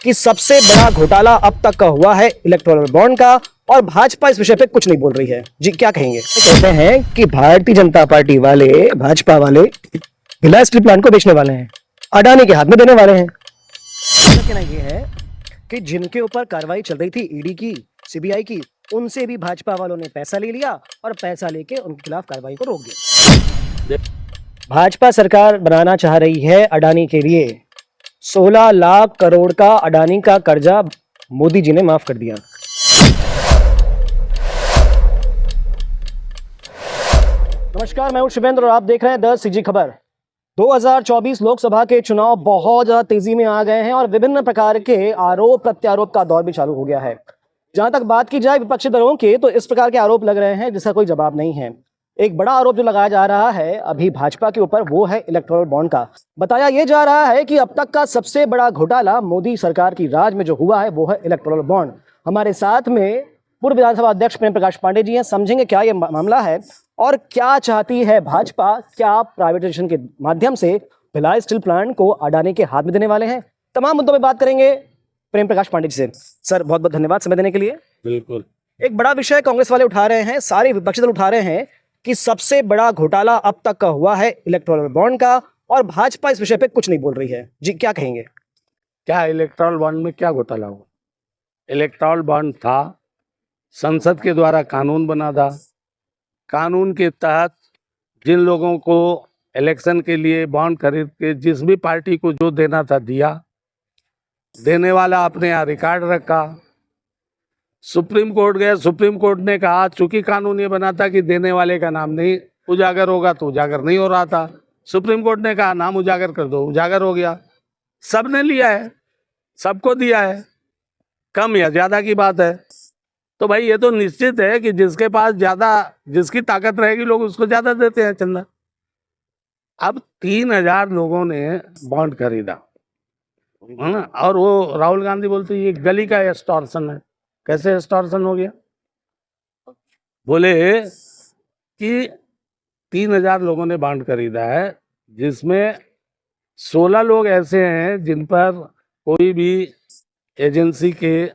कि सबसे बड़ा घोटाला अब तक का हुआ है इलेक्टोरल बॉन्ड का, और भाजपा इस विषय पे कुछ नहीं बोल रही है। जी क्या कहेंगे? कहते हैं कि भारतीय जनता पार्टी वाले, भाजपा वाले भिलाई स्टील प्लांट को बेचने वाले हैं, अडानी के हाथ में देने वाले हैं। उनका कहना यह है कि जिनके ऊपर कार्रवाई चल रही थी ईडी की, सीबीआई की, उनसे भी भाजपा वालों ने पैसा ले लिया और पैसा लेके उनके खिलाफ कार्रवाई को रोक दिया। भाजपा सरकार बनाना चाह रही है अडानी के लिए 16 लाख करोड़ का अडानी का कर्जा मोदी जी ने माफ कर दिया। नमस्कार, मैं हूं शिवेंद्र और आप देख रहे हैं द सीजी खबर। 2024 लोकसभा के चुनाव बहुत ज्यादा तेजी में आ गए हैं और विभिन्न प्रकार के आरोप प्रत्यारोप का दौर भी चालू हो गया है। जहां तक बात की जाए विपक्षी दलों के, तो इस प्रकार के आरोप लग रहे हैं जिसका कोई जवाब नहीं है। एक बड़ा आरोप जो लगाया जा रहा है अभी भाजपा के ऊपर, वो है इलेक्टोरल बॉन्ड का। बताया यह जा रहा है कि अब तक का सबसे बड़ा घोटाला मोदी सरकार की राज में जो हुआ है वो है इलेक्टोरल बॉन्ड। हमारे साथ में पूर्व विधानसभा अध्यक्ष प्रेम प्रकाश पांडे जी हैं। समझेंगे क्या ये मामला है और क्या चाहती है भाजपा, क्या प्राइवेटाइजेशन के माध्यम से भिलाई स्टील प्लांट को अडानी के हाथ में देने वाले हैं। तमाम मुद्दों पर बात करेंगे प्रेम प्रकाश पांडे जी से। सर बहुत बहुत धन्यवाद समय देने के लिए। बिल्कुल। एक बड़ा विषय कांग्रेस वाले उठा रहे हैं, सारे विपक्षी दल उठा रहे हैं कि सबसे बड़ा घोटाला अब तक का हुआ है इलेक्टोरल बॉन्ड का, और भाजपा इस विषय पे कुछ नहीं बोल रही है। जी क्या कहेंगे? क्या इलेक्टोरल बॉन्ड में क्या घोटाला हुआ? इलेक्टोरल बॉन्ड था, संसद के द्वारा कानून बना था। कानून के तहत जिन लोगों को इलेक्शन के लिए बॉन्ड खरीद के जिस भी पार्टी को जो देना था दिया, देने वाला अपने यहाँ रिकॉर्ड रखा। सुप्रीम कोर्ट गए, सुप्रीम कोर्ट ने कहा चूंकि कानून ये बना था कि देने वाले का नाम नहीं उजागर होगा, तो उजागर नहीं हो रहा था। सुप्रीम कोर्ट ने कहा नाम उजागर कर दो, उजागर हो गया। सबने लिया है, सबको दिया है, कम या ज्यादा की बात है। तो भाई ये तो निश्चित है कि जिसके पास ज्यादा, जिसकी ताकत रहेगी लोग उसको ज्यादा देते हैं चंदा। अब 3000 लोगों ने बॉन्ड खरीदा है ना, और वो राहुल गांधी बोलते ये गली का एक्सटॉर्शन है। कैसे एक्सटॉर्शन हो गया? बोले कि 3000 लोगों ने बॉन्ड खरीदा है, जिसमें 16 लोग ऐसे हैं जिन पर कोई भी एजेंसी के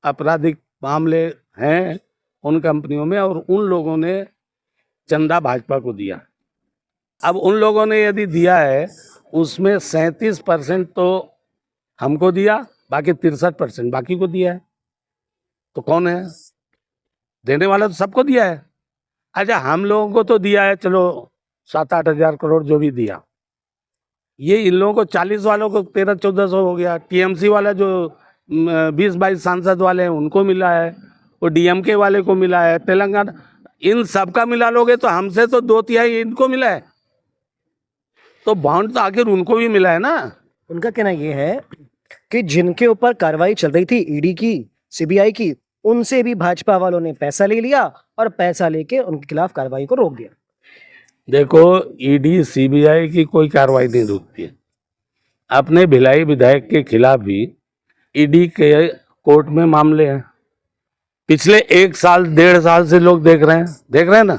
आपराधिक मामले हैं उन कंपनियों में, और उन लोगों ने चंदा भाजपा को दिया। अब उन लोगों ने यदि दिया है उसमें 37% तो हमको दिया, बाकी 63% बाकी को दिया है। तो कौन है देने वाला? तो सबको दिया है। अच्छा, हम लोगों को तो दिया है, चलो 7-8 हजार करोड़ जो भी दिया। ये इन लोगों को 40 वालों को 1300-1400 हो गया। टीएमसी वाला जो 20-22 सांसद वाले हैं उनको मिला है, वो डीएमके वाले को मिला है, तेलंगाना, इन सबका मिला लोगे तो हमसे तो 2/3 इनको मिला है। तो बॉन्ड तो आखिर उनको भी मिला है ना। उनका कहना यह है कि जिनके ऊपर कार्रवाई चल रही थी ईडी की, सीबीआई की, उनसे भी भाजपा वालों ने पैसा ले लिया और पैसा लेके उनके खिलाफ कार्रवाई को रोक दिया। देखो, ईडी सीबीआई की कोई कार्रवाई नहीं रुकती है। अपने भिलाई विधायक के खिलाफ भी ईडी के कोर्ट में मामले हैं। पिछले 1 साल 1.5 साल से लोग देख रहे हैं ना।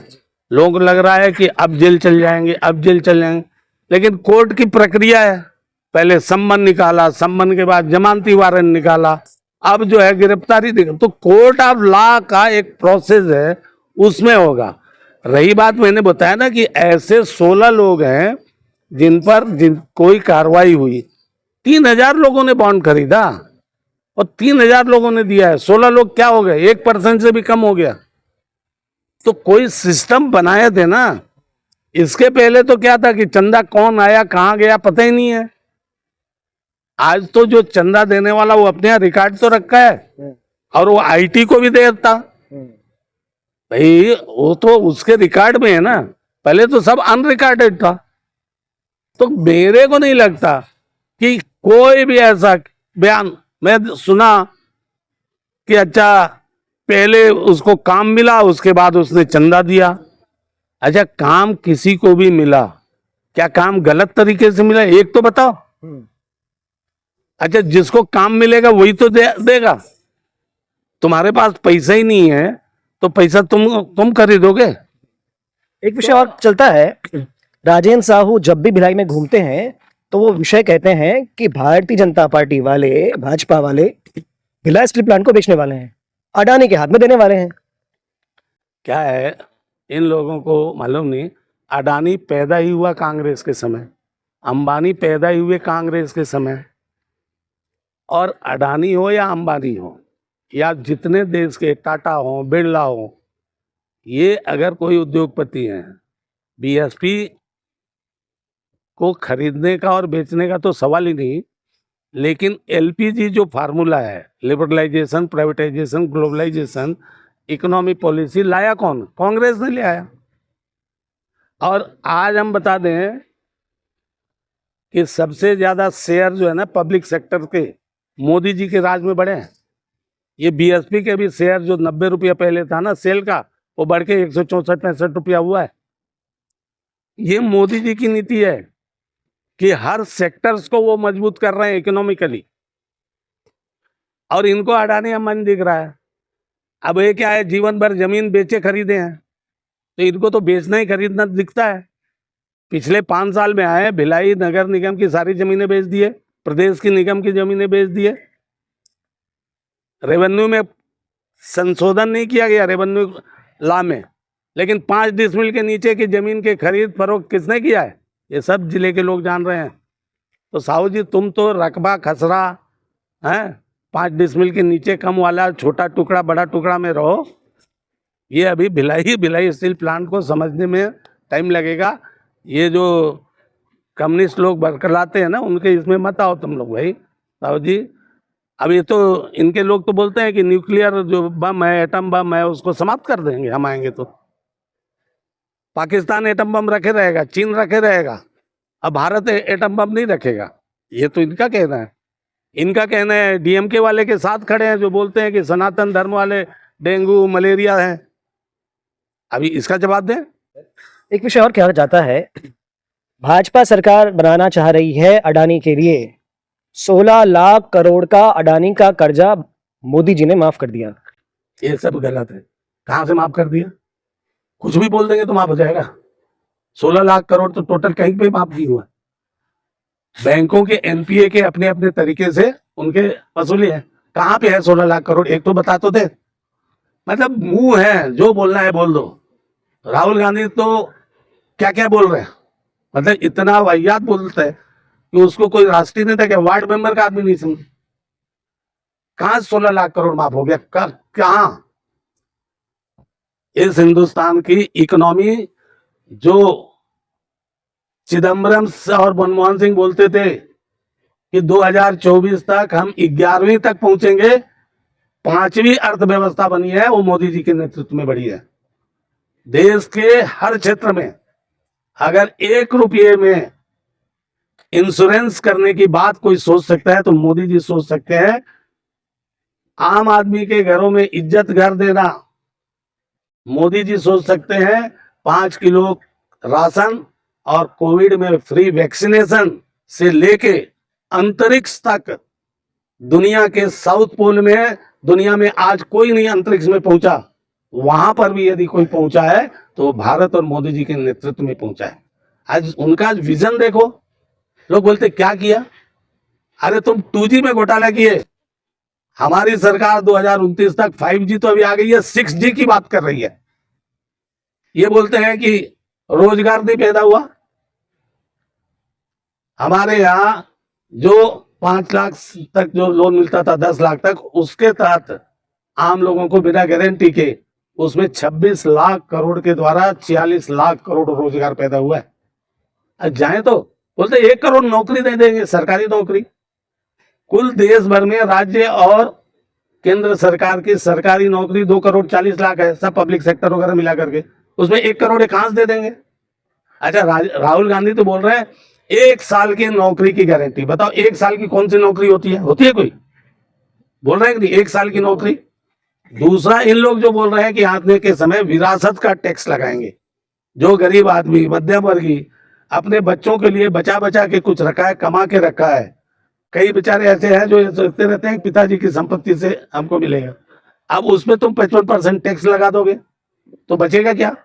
लोग लग रहा है कि अब जेल चल जाएंगे, अब जेल चल जाएंगे, लेकिन कोर्ट की प्रक्रिया है। पहले सम्मन निकाला, सम्मन के बाद जमानती वारंट निकाला, अब जो है गिरफ्तारी। तो कोर्ट ऑफ लॉ का एक प्रोसेस है, उसमें होगा। रही बात मैंने बताया ना कि ऐसे 16 लोग हैं जिन पर कोई कार्रवाई हुई। 3000 लोगों ने बॉन्ड खरीदा और 3000 लोगों ने दिया है। 16 लोग क्या हो गए? 1% से भी कम हो गया। तो कोई सिस्टम बनाए थे ना। इसके पहले तो क्या था कि चंदा कौन आया कहाँ गया पता ही नहीं है। आज तो जो चंदा देने वाला वो अपने यहाँ रिकॉर्ड तो रखा है, और वो आईटी को भी देता भाई, वो तो उसके रिकॉर्ड में है ना। पहले तो सब अनरिकॉर्डेड था। तो मेरे को नहीं लगता कि कोई भी ऐसा बयान मैं सुना कि अच्छा पहले उसको काम मिला उसके बाद उसने चंदा दिया। अच्छा, काम किसी को भी मिला, क्या काम गलत तरीके से मिला? एक तो बताओ। अच्छा, जिसको काम मिलेगा वही तो देगा। तुम्हारे पास पैसा ही नहीं है तो पैसा तुम खरीदोगे? एक विषय और चलता है, राजेंद्र साहू जब भी भिलाई में घूमते हैं तो वो विषय कहते हैं कि भारतीय जनता पार्टी वाले, भाजपा वाले भिलाई स्टील प्लांट को बेचने वाले हैं, अडानी के हाथ में देने वाले हैं। क्या है, इन लोगों को मालूम नहीं, अडानी पैदा ही हुआ कांग्रेस के समय, अंबानी पैदा ही हुए कांग्रेस के समय। और अडानी हो या अंबानी हो या जितने देश के टाटा हो, बिरला हो, ये अगर कोई उद्योगपति हैं, बीएसपी को खरीदने का और बेचने का तो सवाल ही नहीं, लेकिन एलपीजी जो फार्मूला है, liberalisation, privatisation, globalisation, economy policy, लाया कौन? कांग्रेस ने ले आया। और आज हम बता दें कि सबसे ज्यादा शेयर जो है ना पब्लिक सेक्टर के, मोदी जी के राज में बढ़े हैं। ये बीएसपी के भी शेयर जो 90 रुपया पहले था ना सेल का, वो बढ़ के 164-65 रुपया हुआ है। ये मोदी जी की नीति है कि हर सेक्टर्स को वो मजबूत कर रहे हैं इकोनॉमिकली, और इनको अडानी अंबानी दिख रहा है। अब ये क्या है, जीवन भर जमीन बेचे खरीदे हैं, तो इनको तो बेचना ही खरीदना दिखता है। पिछले 5 साल में आए, भिलाई नगर निगम की सारी जमीनें बेच दिए, प्रदेश की निगम की जमीनें बेच दिए, रेवेन्यू में संशोधन नहीं किया गया रेवेन्यू लॉ में, लेकिन 5 डिसमिल के नीचे की जमीन के खरीद फरोख्त किसने किया है? ये सब जिले के लोग जान रहे हैं। तो साहू जी, तुम तो रकबा खसरा है, 5 डिसमिल के नीचे कम वाला छोटा टुकड़ा बड़ा टुकड़ा में रहो। ये अभी भिलाई स्टील प्लांट को समझने में टाइम लगेगा। ये जो कम्युनिस्ट लोग बरकलाते हैं ना, उनके इसमें मत आओ तुम लोग भाई। साहू जी, अब ये तो इनके लोग तो बोलते हैं कि न्यूक्लियर जो बम है, एटम बम है, उसको समाप्त कर देंगे हम आएंगे तो। पाकिस्तान एटम बम रखे रहेगा, चीन रखे रहेगा, अब भारत एटम बम नहीं रखेगा। ये तो इनका कहना है। इनका कहना है डीएमके वाले के साथ खड़े हैं जो बोलते हैं कि सनातन धर्म वाले डेंगू मलेरिया है। अभी इसका जवाब दें। एक विषय और कहा जाता है, भाजपा सरकार बनाना चाह रही है अडानी के लिए 16 लाख करोड़ का अडानी का कर्जा मोदी जी ने माफ कर दिया। ये सब गलत है। कहाँ से माफ कर दिया? कुछ भी बोल देंगे तो माफ हो जाएगा। 16 लाख करोड़ तो टोटल कहीं पे माफ नहीं हुआ। बैंकों के एनपीए के अपने अपने तरीके से उनके वसूली है। कहाँ पे है 16 लाख करोड़? एक तो बता तो दे। मतलब मुंह है, जो बोलना है बोल दो। राहुल गांधी तो क्या क्या बोल रहे हैं, मतलब इतना वाहियात बोलते हैं कि उसको कोई राष्ट्रीय नेता क्या वार्ड मेंबर का आदमी नहीं समझ। कहाँ 16 लाख करोड़ माफ हो गया? कहाँ? इस हिंदुस्तान की इकोनॉमी जो चिदम्बरम और मनमोहन सिंह बोलते थे कि 2024 तक हम 11वीं तक पहुंचेंगे, 5वीं अर्थव्यवस्था बनी है, वो मोदी जी के नेतृत्व में बढ़ी है। देश के हर क्षेत्र में अगर 1 रुपये में इंश्योरेंस करने की बात कोई सोच सकता है तो मोदी जी सोच सकते हैं। आम आदमी के घरों में इज्जत घर देना मोदी जी सोच सकते हैं। 5 किलो राशन और कोविड में फ्री वैक्सीनेशन से लेके अंतरिक्ष तक, दुनिया के साउथ पोल में दुनिया में आज कोई नहीं अंतरिक्ष में पहुंचा, वहां पर भी यदि कोई पहुंचा है तो भारत और मोदी जी के नेतृत्व में पहुंचा है। आज उनका विजन देखो। लोग बोलते क्या किया? अरे तुम 2G में घोटाला किए, हमारी सरकार 2029 तक 5G तो अभी आ गई है, 6G की बात कर रही है। ये बोलते हैं कि रोजगार नहीं पैदा हुआ। हमारे यहाँ जो 5 लाख तक जो लोन मिलता था, 10 लाख तक, उसके तहत आम लोगों को बिना गारंटी के उसमें 26 लाख करोड़ के द्वारा 46 लाख करोड़ रोजगार पैदा हुआ है। अब जाए तो बोलते 1 करोड़ नौकरी दे देंगे, सरकारी नौकरी। कुल देश भर में राज्य और केंद्र सरकार की सरकारी नौकरी 2 करोड़ 40 लाख है, सब पब्लिक सेक्टर वगैरह मिला करके, उसमें 1 करोड़ कहां से दे देंगे? अच्छा, राहुल गांधी तो बोल रहे हैं 1 साल की नौकरी की गारंटी। बताओ 1 साल की कौन सी नौकरी होती है? होती है कोई? बोल रहे हैं कि 1 साल की नौकरी। दूसरा, इन लोग जो बोल रहे हैं कि आने के समय विरासत का टैक्स लगाएंगे। जो गरीब आदमी, मध्यम वर्गीय अपने बच्चों के लिए बचा बचा के कुछ रखा है, कमा के रखा है, कई बेचारे ऐसे हैं जो सोचते रहते हैं पिताजी की संपत्ति से हमको मिलेगा। अब उसमें तुम 55% टैक्स लगा दोगे तो बचेगा क्या?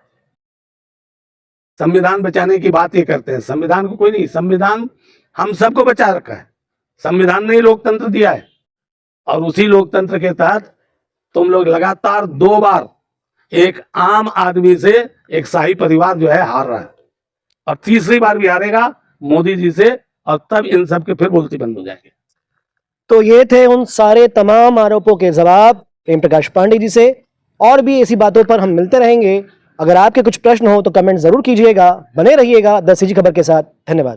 संविधान बचाने की बात ये करते हैं। संविधान को कोई नहीं, संविधान हम सबको बचा रखा है। संविधान ने ही लोकतंत्र दिया है और उसी लोकतंत्र के तहत तुम लोग लगातार 2 बार एक आम आदमी से एक शाही परिवार जो है हार रहा है और तीसरी बार भी हारेगा मोदी जी से, और तब इन सब के फिर बोलती बंद हो जाएंगे। तो ये थे उन सारे तमाम आरोपों के जवाब प्रेम प्रकाश पांडे जी से। और भी ऐसी बातों पर हम मिलते रहेंगे। अगर आपके कुछ प्रश्न हो तो कमेंट जरूर कीजिएगा। बने रहिएगा द सीजी खबर के साथ। धन्यवाद।